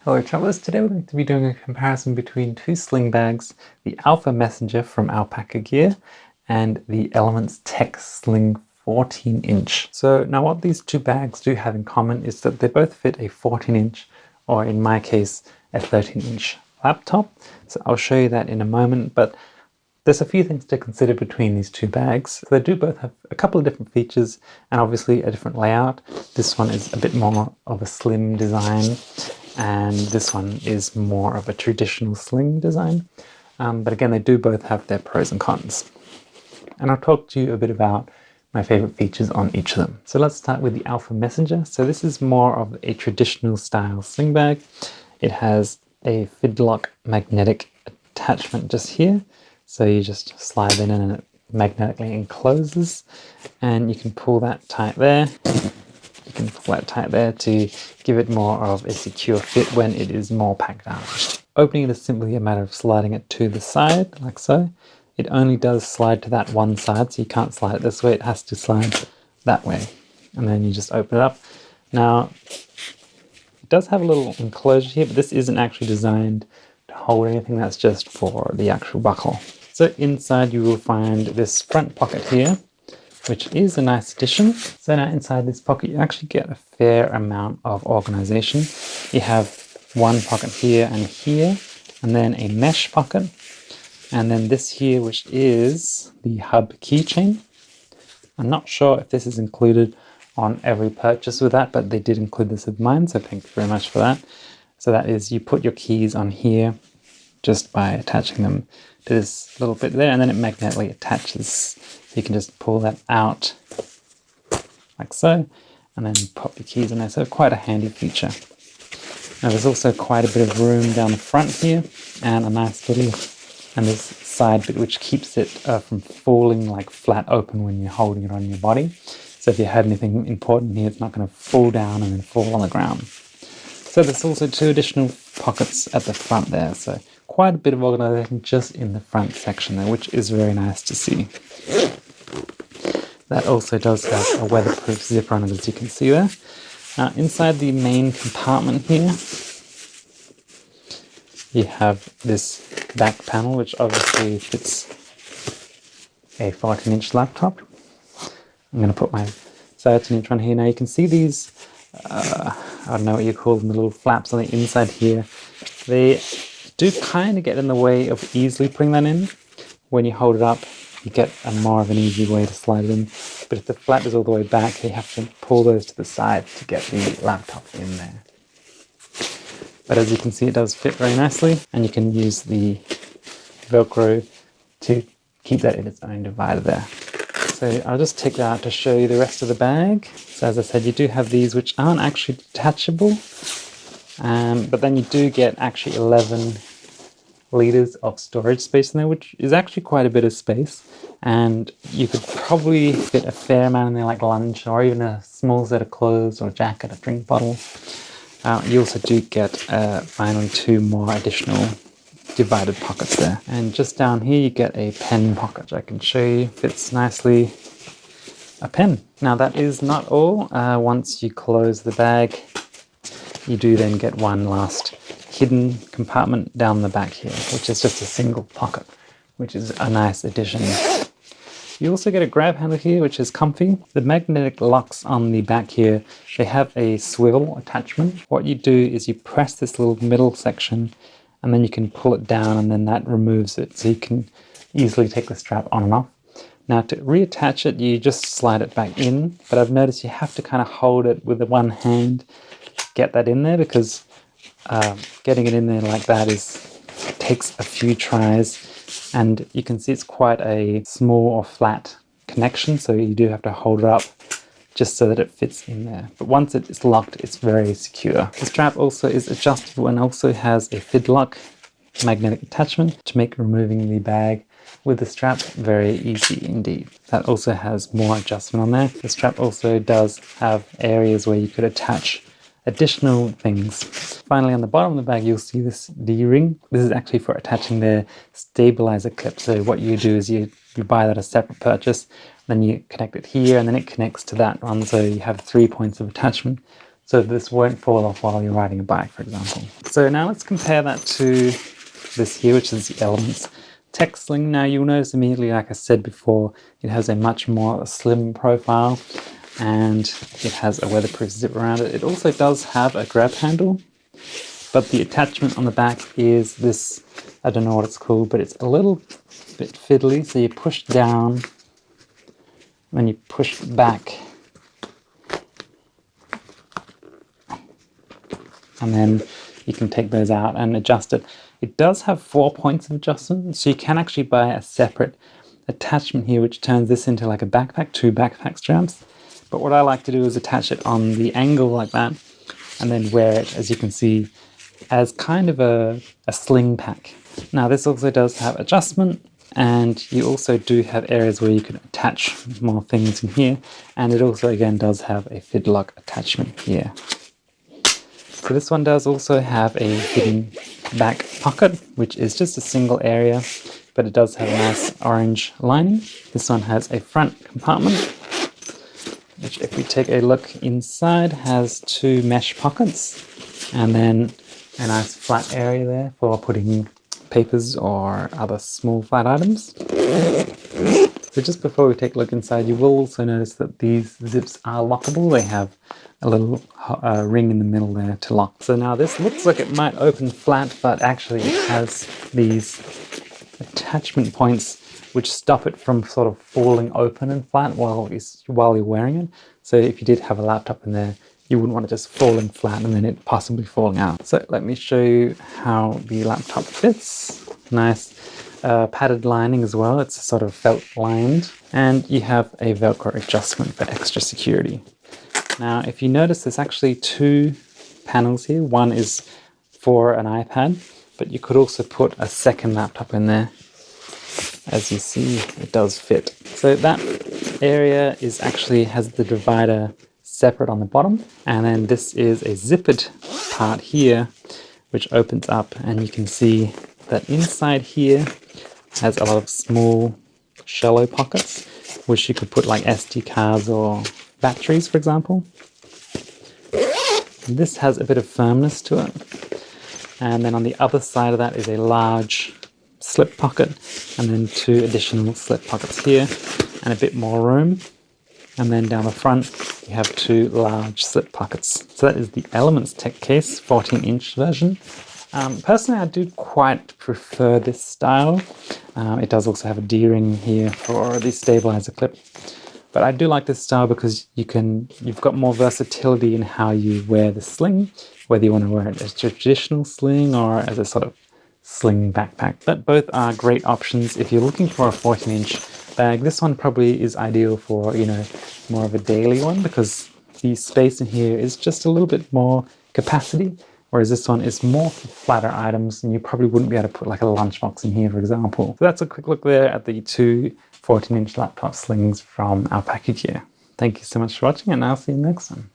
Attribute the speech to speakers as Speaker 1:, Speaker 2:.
Speaker 1: Hello travellers, today we're going to be doing a comparison between two sling bags, the Alpha Messenger from Alpaka Gear and the Elements Tech Sling 14-inch. So now what these two bags do have in common is that they both fit a 14-inch, or in my case, a 13-inch laptop. So I'll show you that in a moment, but there's a few things to consider between these two bags. They do both have a couple of different features and obviously a different layout. This one is a bit more of a slim design, and this one is more of a traditional sling design. But again, they do both have their pros and cons. And I'll talk to you a bit about my favorite features on each of them. So let's start with the Alpha Messenger. So this is more of a traditional style sling bag. It has a Fidlock magnetic attachment just here. So you just slide it in and it magnetically encloses, and you can pull that tight there. You can pull that tight there to give it more of a secure fit when it is more packed out. Opening it is simply a matter of sliding it to the side, like so. It only does slide to that one side, so you can't slide it this way, it has to slide that way. And then you just open it up. Now, it does have a little enclosure here, but this isn't actually designed to hold anything, that's just for the actual buckle. So inside you will find this front pocket here, which is a nice addition. So now inside this pocket, you actually get a fair amount of organization. You have one pocket here, and then a mesh pocket. And then this here, which is the hub keychain. I'm not sure if this is included on every purchase with that, but they did include this with mine, so thank you very much for that. So that is, you put your keys on here just by attaching them to this little bit there, and then it magnetically attaches. So you can just pull that out like so, and then pop your keys in there. So quite a handy feature. Now there's also quite a bit of room down the front here, and a nice little, and this side bit which keeps it from falling like flat open when you're holding it on your body. So if you had anything important here, it's not going to fall down and then fall on the ground. So there's also two additional pockets at the front there, so quite a bit of organization just in the front section there, which is very nice to see. That also does have a weatherproof zipper on it, as you can see there. Now inside the main compartment here, you have this back panel, which obviously fits a 14-inch laptop. I'm going to put my 13-inch one here. Now you can see these, I don't know what you call them, the little flaps on the inside here. They do kind of get in the way of easily putting that in. When you hold it up, you get a more of an easy way to slide it in. But if the flap is all the way back, you have to pull those to the side to get the laptop in there. But as you can see, it does fit very nicely, and you can use the Velcro to keep that in its own divider there. So I'll just take that out to show you the rest of the bag. So as I said, you do have these which aren't actually detachable, but then you do get actually 11 liters of storage space in there, which is actually quite a bit of space. And you could probably fit a fair amount in there, like lunch, or even a small set of clothes, or a jacket, a drink bottle. You also do get finally two more additional divided pockets there. And just down here you get a pen pocket, which I can show you fits nicely a pen. Now that is not all. Once you close the bag, you do then get one last hidden compartment down the back here, which is just a single pocket, which is a nice addition. You also get a grab handle here, which is comfy. The magnetic locks on the back here, they have a swivel attachment. What you do is you press this little middle section, and then you can pull it down, and then that removes it, so you can easily take the strap on and off. Now to reattach it, you just slide it back in, but I've noticed you have to kind of hold it with the one hand to get that in there, because getting it in there like that takes a few tries. And you can see it's quite a small or flat connection, so you do have to hold it up just so that it fits in there. But once it is locked, it's very secure. The strap also is adjustable and also has a Fidlock magnetic attachment to make removing the bag with the strap very easy indeed. That also has more adjustment on there. The strap also does have areas where you could attach additional things. Finally, on the bottom of the bag, you'll see this D-ring. This is actually for attaching the stabilizer clip. So what you do is you buy that as a separate purchase, then you connect it here, and then it connects to that one. So you have 3 points of attachment. so this won't fall off while you're riding a bike, for example. So now let's compare that to this here, which is the Elements Tech Sling. Now you'll notice immediately, like I said before, it has a much more slim profile and it has a weatherproof zip around it. It also does have a grab handle, but the attachment on the back is this, I don't know what it's called, but it's a little bit fiddly. So you push down and you push back, and then you can take those out and adjust it. It does have 4 points of adjustment, so you can actually buy a separate attachment here which turns this into like a backpack, 2 backpack straps. But what I like to do is attach it on the angle like that and then wear it, as you can see, as kind of a sling pack. Now this also does have adjustment, and you also do have areas where you can attach more things in here, and it also again does have a Fidlock attachment here. So this one does also have a hidden back pocket, which is just a single area, but it does have a nice orange lining. This one has a front compartment, which, if we take a look inside, has 2 mesh pockets, and then a nice flat area there for putting papers or other small flat items. So just before we take a look inside, you will also notice that these zips are lockable. They have a little ring in the middle there to lock. So now this looks like it might open flat, but actually it has these attachment points which stop it from sort of falling open and flat while you're wearing it. So if you did have a laptop in there, you wouldn't want it just falling flat and then it possibly falling out. So let me show you how the laptop fits. Nice padded lining as well. It's sort of felt lined, and you have a Velcro adjustment for extra security. Now, if you notice, there's actually 2 panels here. One is for an iPad, but you could also put a second laptop in there. As you see, it does fit. So that area has the divider separate on the bottom, and then this is a zippered part here which opens up, and you can see that inside here has a lot of small shallow pockets which you could put like SD cards or batteries, for example. This has a bit of firmness to it, and then on the other side of that is a large slip pocket, and then 2 additional slip pockets here and a bit more room. And then down the front, you have 2 large slip pockets. So that is the Elements Tech case, 14-inch version. Personally, I do quite prefer this style. It does also have a D-ring here for the stabilizer clip. But I do like this style because you've got more versatility in how you wear the sling, whether you want to wear it as a traditional sling or as a sort of sling backpack. But both are great options if you're looking for a 14-inch bag. This one probably is ideal for, more of a daily one, because the space in here is just a little bit more capacity, whereas this one is more for flatter items, and you probably wouldn't be able to put like a lunchbox in here, for example. So that's a quick look there at the 2 14-inch laptop slings from Alpaka Gear. Thank you so much for watching, and I'll see you next time.